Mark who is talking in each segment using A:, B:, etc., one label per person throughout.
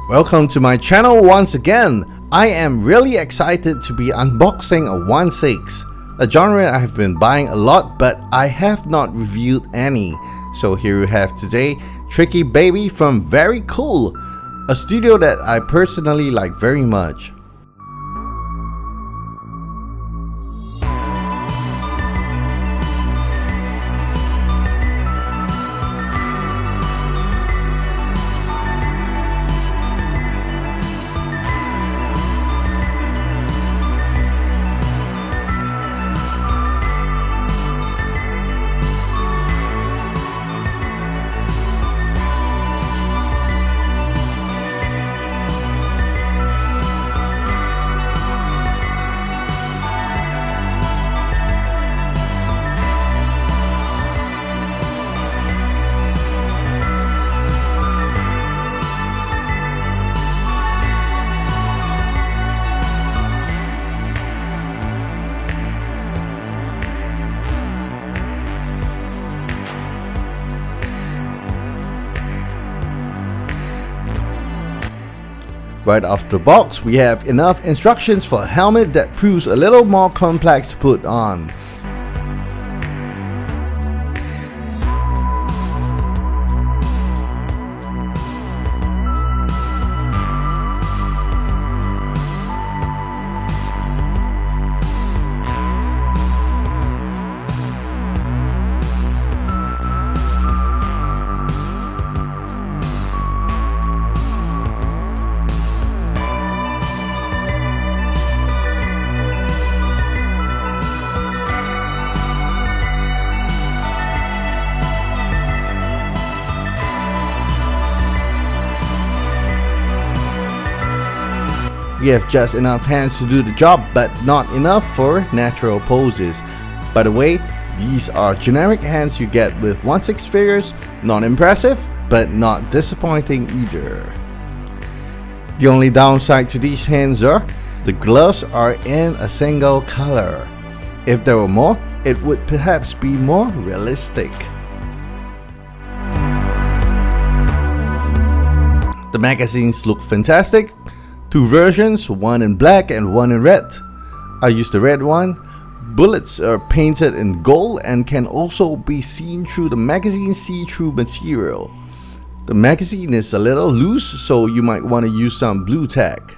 A: Welcome to my channel once again. I am really excited to be unboxing a 1/6, a genre I have been buying a lot but I have not reviewed any. So here we have today Triky Baby from Very Cool, a studio that I personally like very much. Right off the box, we have enough instructions for a helmet that proves a little more complex to put on. We have just enough hands to do the job, but not enough for natural poses. By the way, these are generic hands you get with 1/6 figures, not impressive, but not disappointing either. The only downside to these hands are, the gloves are in a single color. If there were more, it would perhaps be more realistic. The magazines look fantastic. Two versions, one in black and one in red. I used the red one. Bullets are painted in gold and can also be seen through the magazine see-through material. The magazine is a little loose, so you might want to use some blue tack.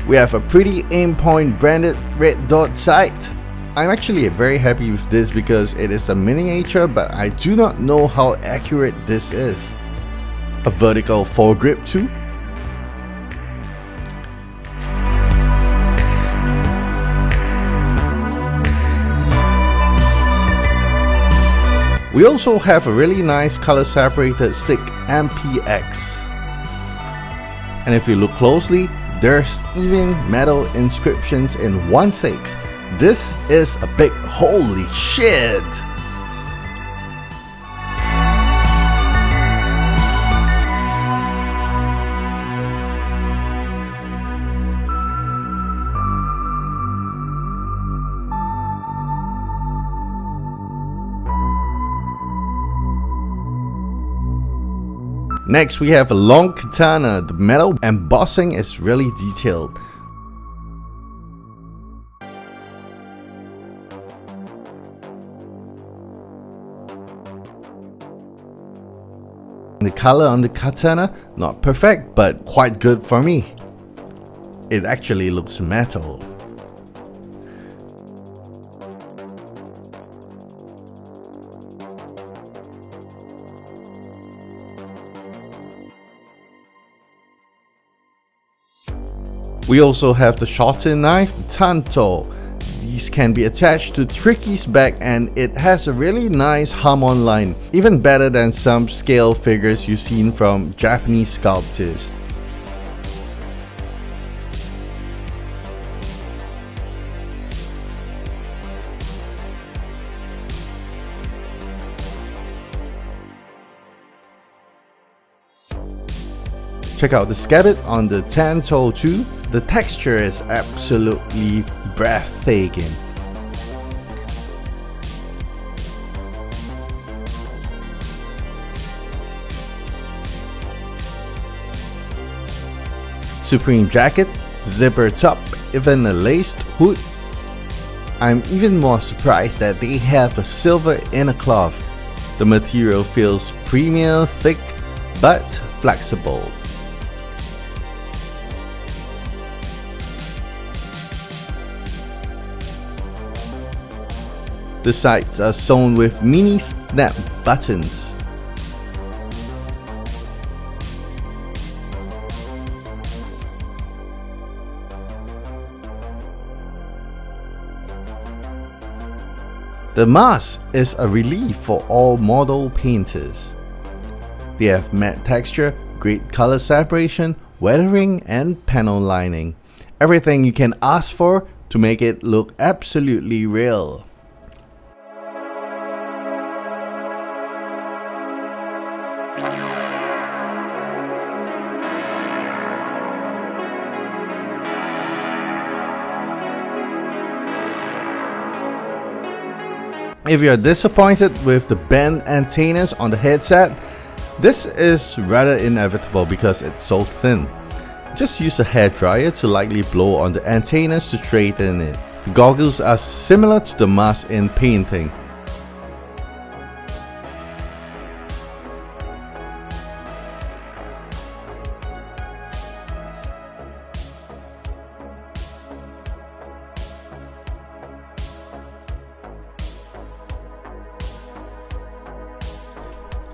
A: We have a pretty Aimpoint branded red dot sight. I'm actually very happy with this because it is a miniature, but I do not know how accurate this is. A vertical foregrip too. We also have a really nice color separated stick MPX. And if you look closely, there's even metal inscriptions in 1/6. This is a big holy shit! Next, we have a long katana. The metal embossing is really detailed. The color on the katana, not perfect, but quite good for me. It actually looks metal. We also have the shortened knife, the Tanto. These can be attached to Triky's back and it has a really nice Hamon line, even better than some scale figures you've seen from Japanese sculptors. Check out the scabbard on the tan toe too. The texture is absolutely breathtaking. Supreme jacket, zipper top, even a laced hood. I'm even more surprised that they have a silver inner cloth. The material feels premium, thick, but flexible. The sides are sewn with mini snap buttons. The mask is a relief for all model painters. They have matte texture, great color separation, weathering, and panel lining. Everything you can ask for to make it look absolutely real. If you're disappointed with the bent antennas on the headset, this is rather inevitable because it's so thin. Just use a hairdryer to lightly blow on the antennas to straighten it. The goggles are similar to the mask in painting.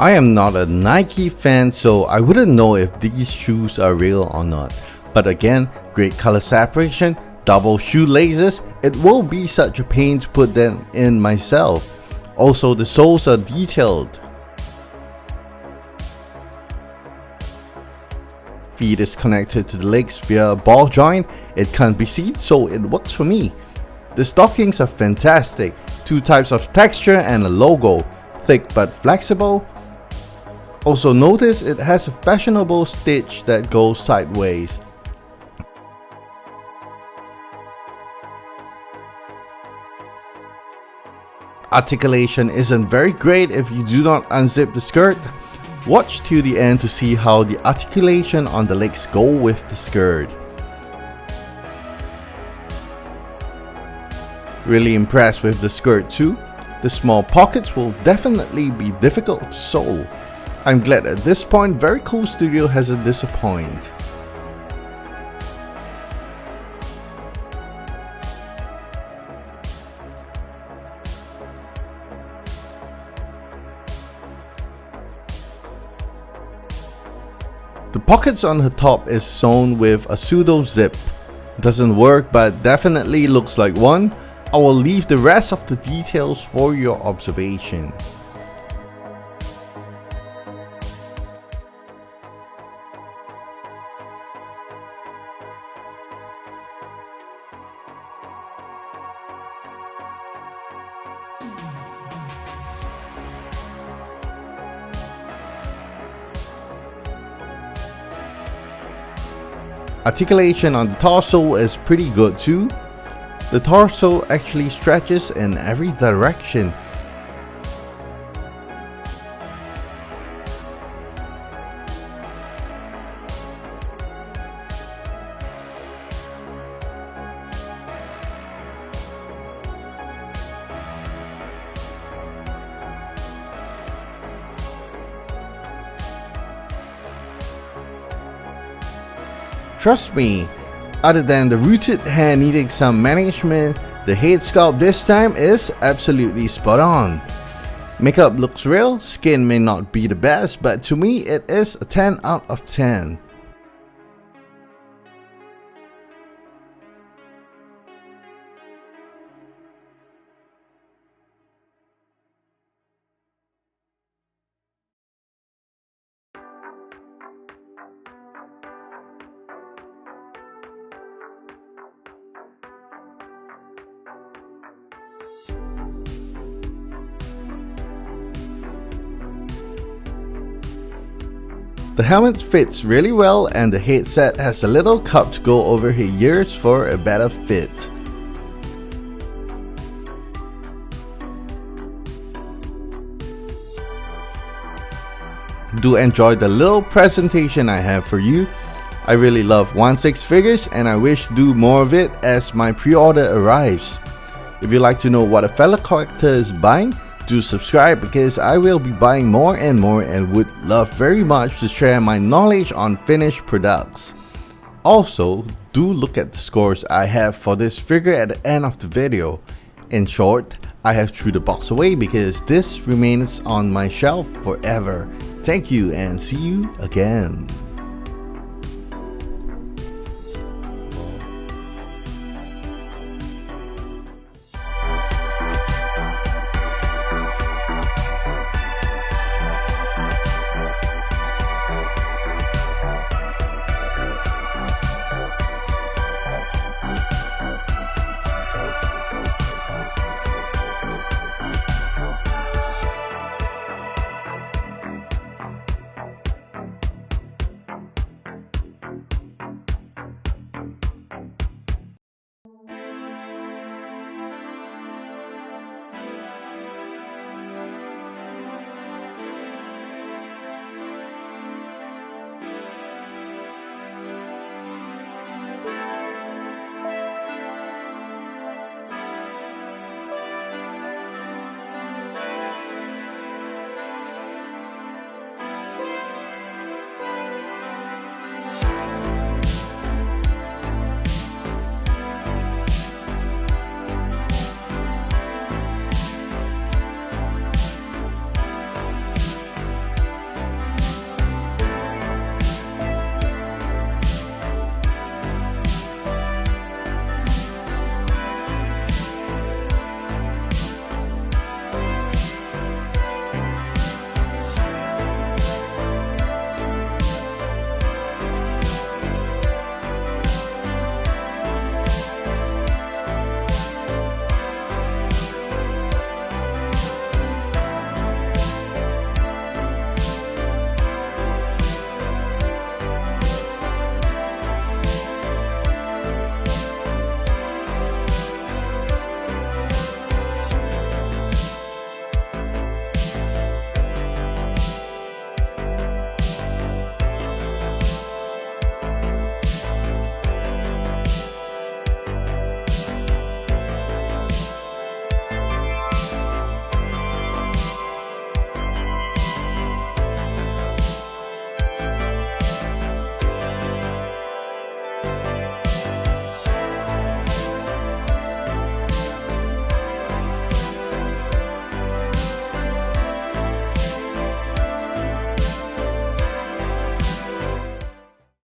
A: I am not a Nike fan, so I wouldn't know if these shoes are real or not. But again, great color separation, double shoelaces, it will be such a pain to put them in myself. Also, the soles are detailed. Feet is connected to the legs via a ball joint. It can't be seen, so it works for me. The stockings are fantastic. Two types of texture and a logo, thick but flexible. Also notice it has a fashionable stitch that goes sideways. Articulation isn't very great if you do not unzip the skirt. Watch till the end to see how the articulation on the legs go with the skirt. Really impressed with the skirt too. The small pockets will definitely be difficult to sew. I'm glad at this point Very Cool Studio hasn't disappointed. The pockets on the top is sewn with a pseudo zip. Doesn't work but definitely looks like one. I will leave the rest of the details for your observation. Articulation on the torso is pretty good too. The torso actually stretches in every direction. Trust me, other than the rooted hair needing some management, the head sculpt this time is absolutely spot on. Makeup looks real, skin may not be the best, but to me it is a 10 out of 10. The helmet fits really well and the headset has a little cup to go over her ears for a better fit. Do enjoy the little presentation I have for you. I really love 1/6 figures and I wish to do more of it as my pre-order arrives. If you'd like to know what a fellow collector is buying, do subscribe because I will be buying more and more and would love very much to share my knowledge on finished products. Also, do look at the scores I have for this figure at the end of the video. In short, I have threw the box away because this remains on my shelf forever. Thank you and see you again.